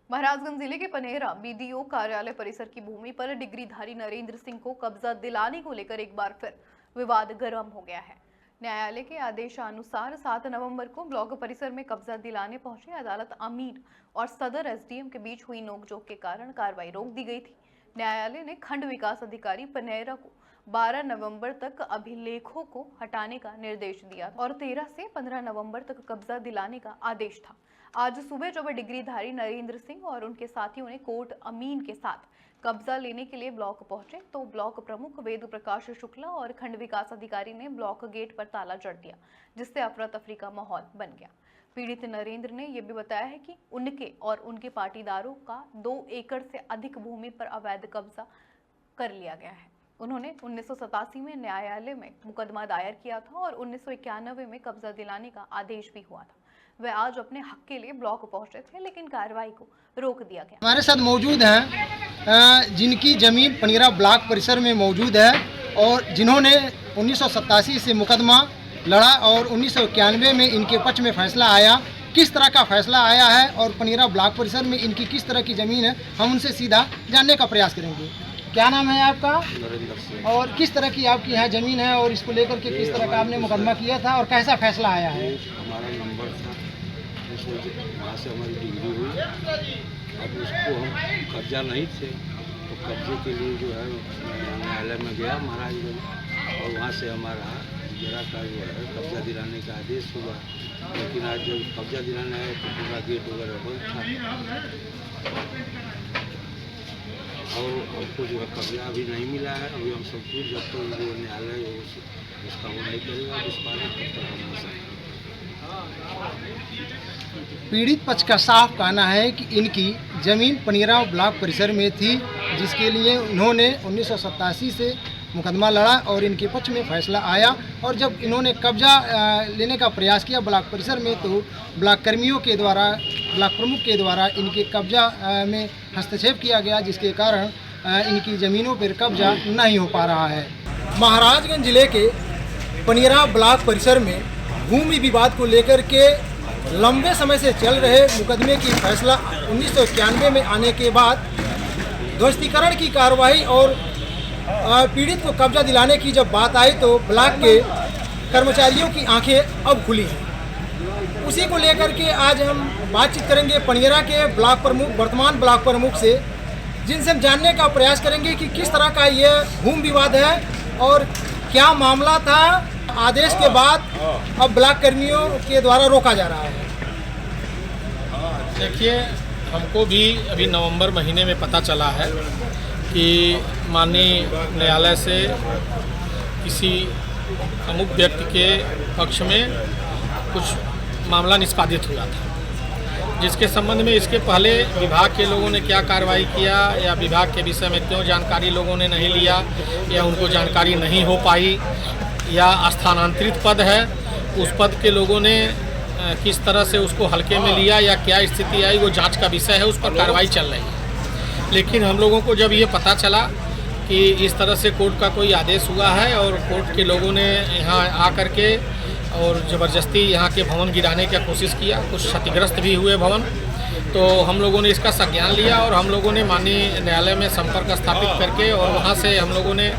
महाराजगंज जिले के Panera BDO कार्यालय परिसर की भूमि पर डिग्रीधारी नरेंद्र सिंह को कब्जा दिलाने को लेकर एक बार फिर विवाद गर्म हो गया है। न्यायालय के आदेशानुसार 7 नवंबर को ब्लॉक परिसर में कब्जा दिलाने पहुंची अदालत अमीर और सदर एसडीएम के बीच हुई नोकझोंक के कारण कार्रवाई रोक दी गई थी। न्यायालय ने खंड विकास अधिकारी पनेरा को 12 नवंबर तक अभिलेखों को हटाने का निर्देश दिया और 13 से 15 नवंबर तक कब्जा दिलाने का आदेश था। आज सुबह जब डिग्रीधारी नरेंद्र सिंह और उनके साथियों ने कोर्ट अमीन के साथ कब्जा लेने के लिए ब्लॉक पहुंचे तो ब्लॉक प्रमुख वेद प्रकाश शुक्ला और खंड विकास अधिकारी ने ब्लॉक गेट पर ताला जड़ दिया, जिससे अफरा तफरी का माहौल बन गया। पीड़ित नरेंद्र ने यह भी बताया है कि उनके और उनके पाटीदारों का 2 एकड़ से अधिक भूमि पर अवैध कब्जा कर लिया गया है। उन्होंने 1987 में न्यायालय में मुकदमा दायर किया था और 1991 में कब्जा दिलाने का आदेश भी हुआ था। वे आज अपने हक के लिए ब्लॉक पहुंचे थे, लेकिन कार्रवाई को रोक दिया गया। हमारे साथ मौजूद हैं जिनकी जमीन पनेरा ब्लॉक परिसर में मौजूद है और जिन्होंने 1987 से मुकदमा लड़ा और 1991 में इनके पक्ष में फैसला आया। किस तरह का फैसला आया है और पनेरा ब्लॉक परिसर में इनकी किस तरह की ज़मीन है, हम उनसे सीधा जानने का प्रयास करेंगे। क्या नाम है आपका? नरेंद्र सिंह। और किस तरह की आपकी यहाँ ज़मीन है और इसको लेकर के किस तरह का आपने मुकदमा किया था और कैसा फैसला आया है? हमारा नंबर था, वहाँ से हमारी डिग्री हुई। अब उसको हम कब्जा नहीं थे तो कब्जे के लिए जो है न्यायालय में गया महाराजगंज और वहाँ से हमारा जरा का जो है कब्जा दिलाने का आदेश हुआ। लेकिन आज जब कब्जा दिलाना है तो पूरा गेट वगैरह बंद था और हमको जो है कब्जा अभी नहीं मिला है। अभी हम सब कुछ जब तक जो न्यायालय उसका वो नहीं करेगा निष्पादन तब तक हम नहीं सकते। पीड़ित पक्ष का साफ कहना है कि इनकी ज़मीन पनेरा ब्लॉक परिसर में थी, जिसके लिए उन्होंने 1987 से मुकदमा लड़ा और इनके पक्ष में फैसला आया। और जब इन्होंने कब्जा लेने का प्रयास किया ब्लॉक परिसर में तो ब्लॉक कर्मियों के द्वारा, ब्लॉक प्रमुख के द्वारा इनके कब्जा में हस्तक्षेप किया गया, जिसके कारण इनकी ज़मीनों पर कब्जा नहीं हो पा रहा है। महाराजगंज जिले के पनेरा ब्लॉक परिसर में भूमि विवाद को लेकर के लंबे समय से चल रहे मुकदमे की फैसला 1991 में आने के बाद ध्वस्तीकरण की कार्रवाई और पीड़ित को कब्जा दिलाने की जब बात आई तो ब्लॉक के कर्मचारियों की आंखें अब खुली हैं। उसी को लेकर के आज हम बातचीत करेंगे पनेरा के ब्लॉक प्रमुख, वर्तमान ब्लॉक प्रमुख से, जिनसे हम जानने का प्रयास करेंगे कि किस तरह का ये भूमि विवाद है और क्या मामला था। आदेश के बाद अब ब्लॉक कर्मियों के द्वारा रोका जा रहा है। देखिए, हमको भी अभी नवंबर महीने में पता चला है कि माननीय न्यायालय से किसी प्रमुख व्यक्ति के पक्ष में कुछ मामला निष्पादित हुआ था, जिसके संबंध में इसके पहले विभाग के लोगों ने क्या कार्रवाई किया या विभाग के विषय में क्यों जानकारी लोगों ने नहीं लिया या उनको जानकारी नहीं हो पाई या स्थानांतरित पद है उस पद के लोगों ने किस तरह से उसको हल्के में लिया या क्या स्थिति आई, वो जांच का विषय है, उस पर कार्रवाई चल रही है। लेकिन हम लोगों को जब ये पता चला कि इस तरह से कोर्ट का कोई आदेश हुआ है और कोर्ट के लोगों ने यहाँ आकर के और ज़बरदस्ती यहाँ के भवन गिराने की कोशिश किया, कुछ क्षतिग्रस्त भी हुए भवन, तो हम लोगों ने इसका संज्ञान लिया और हम लोगों ने माननीय न्यायालय में संपर्क स्थापित करके और वहाँ से हम लोगों ने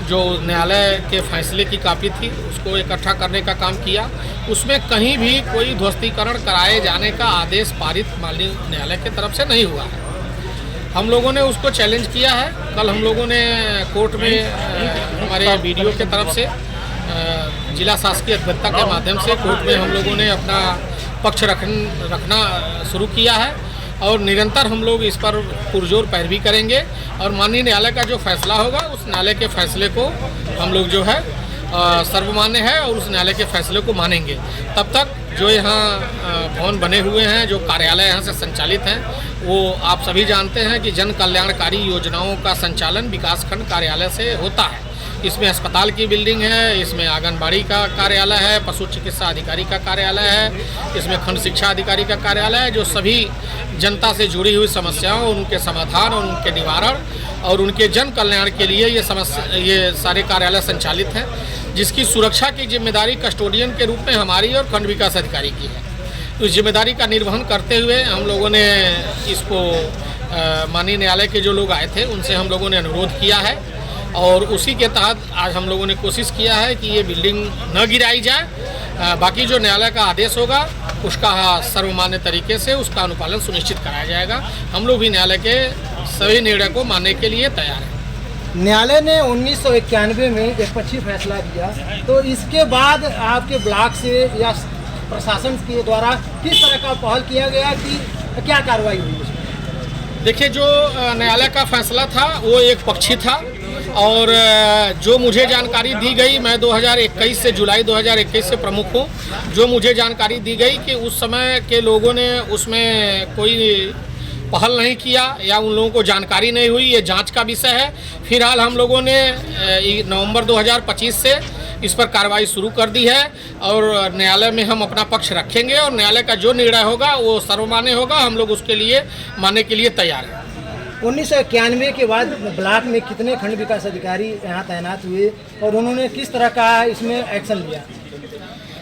जो न्यायालय के फैसले की कापी थी उसको इकट्ठा करने का काम किया। उसमें कहीं भी कोई ध्वस्तीकरण कराए जाने का आदेश पारित माननीय न्यायालय की तरफ से नहीं हुआ है। हम लोगों ने उसको चैलेंज किया है। कल हम लोगों ने कोर्ट में हमारे बीडीओ के तरफ से जिला शासकीय अधिवक्ता के माध्यम से कोर्ट में हम लोगों ने अपना पक्ष रखना शुरू किया है और निरंतर हम लोग इस पर पुरजोर पैरवी करेंगे और माननीय न्यायालय का जो फैसला होगा उस न्यायालय के फैसले को हम लोग जो है सर्वमान्य है और उस न्यायालय के फैसले को मानेंगे। तब तक जो यहाँ भवन बने हुए हैं, जो कार्यालय यहाँ से संचालित हैं, वो आप सभी जानते हैं कि जन कल्याणकारी योजनाओं का संचालन विकासखंड कार्यालय से होता है। इसमें अस्पताल की बिल्डिंग है, इसमें आंगनबाड़ी का कार्यालय है, पशु चिकित्सा अधिकारी का कार्यालय है, इसमें खंड शिक्षा अधिकारी का कार्यालय है, जो सभी जनता से जुड़ी हुई समस्याओं और उनके समाधान और उनके निवारण और उनके जन कल्याण के लिए ये सारे कार्यालय संचालित हैं, जिसकी सुरक्षा की जिम्मेदारी कस्टोडियन के रूप में हमारी और खंड विकास अधिकारी की है। तो इस जिम्मेदारी का निर्वहन करते हुए हम लोगों ने इसको माननीय न्यायालय के जो लोग आए थे उनसे हम लोगों ने अनुरोध किया है और उसी के तहत आज हम लोगों ने कोशिश किया है कि ये बिल्डिंग न गिराई जाए। बाकी जो न्यायालय का आदेश होगा उसका सर्वमान्य तरीके से उसका अनुपालन सुनिश्चित कराया जाएगा। हम लोग भी न्यायालय के सभी निर्णय को मानने के लिए तैयार हैं। न्यायालय ने 1991 में एक पक्षी फैसला दिया, तो इसके बाद आपके ब्लॉक से या प्रशासन के द्वारा किस तरह का पहल किया गया कि क्या कार्रवाई हुई उसमें? देखिए, जो न्यायालय का फैसला था वो एक पक्षी था और जो मुझे जानकारी दी गई, मैं 2021 से जुलाई 2021 से प्रमुख हूँ, जो मुझे जानकारी दी गई कि उस समय के लोगों ने उसमें कोई पहल नहीं किया या उन लोगों को जानकारी नहीं हुई, ये जांच का विषय है। फिलहाल हम लोगों ने नवंबर 2025 से इस पर कार्रवाई शुरू कर दी है और न्यायालय में हम अपना पक्ष रखेंगे और न्यायालय का जो निर्णय होगा वो सर्वमान्य होगा। हम लोग उसके लिए मानने के लिए तैयार हैं। 1991 के बाद ब्लॉक में कितने खंड विकास अधिकारी यहाँ तैनात हुए और उन्होंने किस तरह का इसमें एक्शन लिया?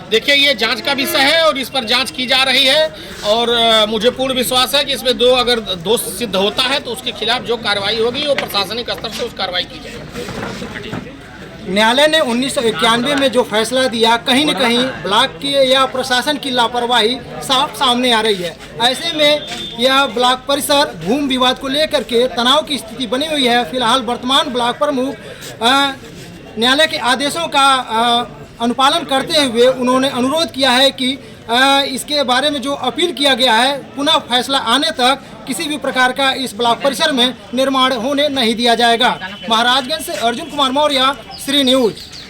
देखिए, ये जांच का विषय है और इस पर जांच की जा रही है और मुझे पूर्ण विश्वास है कि इसमें अगर दोष सिद्ध होता है तो उसके खिलाफ जो कार्रवाई होगी वो प्रशासनिक स्तर से उस कार्रवाई की जाएगी। न्यायालय ने 1991 में जो फैसला दिया, कहीं न कहीं ब्लॉक की या प्रशासन की लापरवाही साफ सामने आ रही है। ऐसे में यह ब्लॉक परिसर भूमि विवाद को लेकर के तनाव की स्थिति बनी हुई है। फिलहाल वर्तमान ब्लॉक प्रमुख न्यायालय के आदेशों का अनुपालन करते हुए उन्होंने अनुरोध किया है कि इसके बारे में जो अपील किया गया है, पुनः फैसला आने तक किसी भी प्रकार का इस ब्लॉक परिसर में निर्माण होने नहीं दिया जाएगा। महाराजगंज से अर्जुन कुमार मौर्य, श्री न्यूज।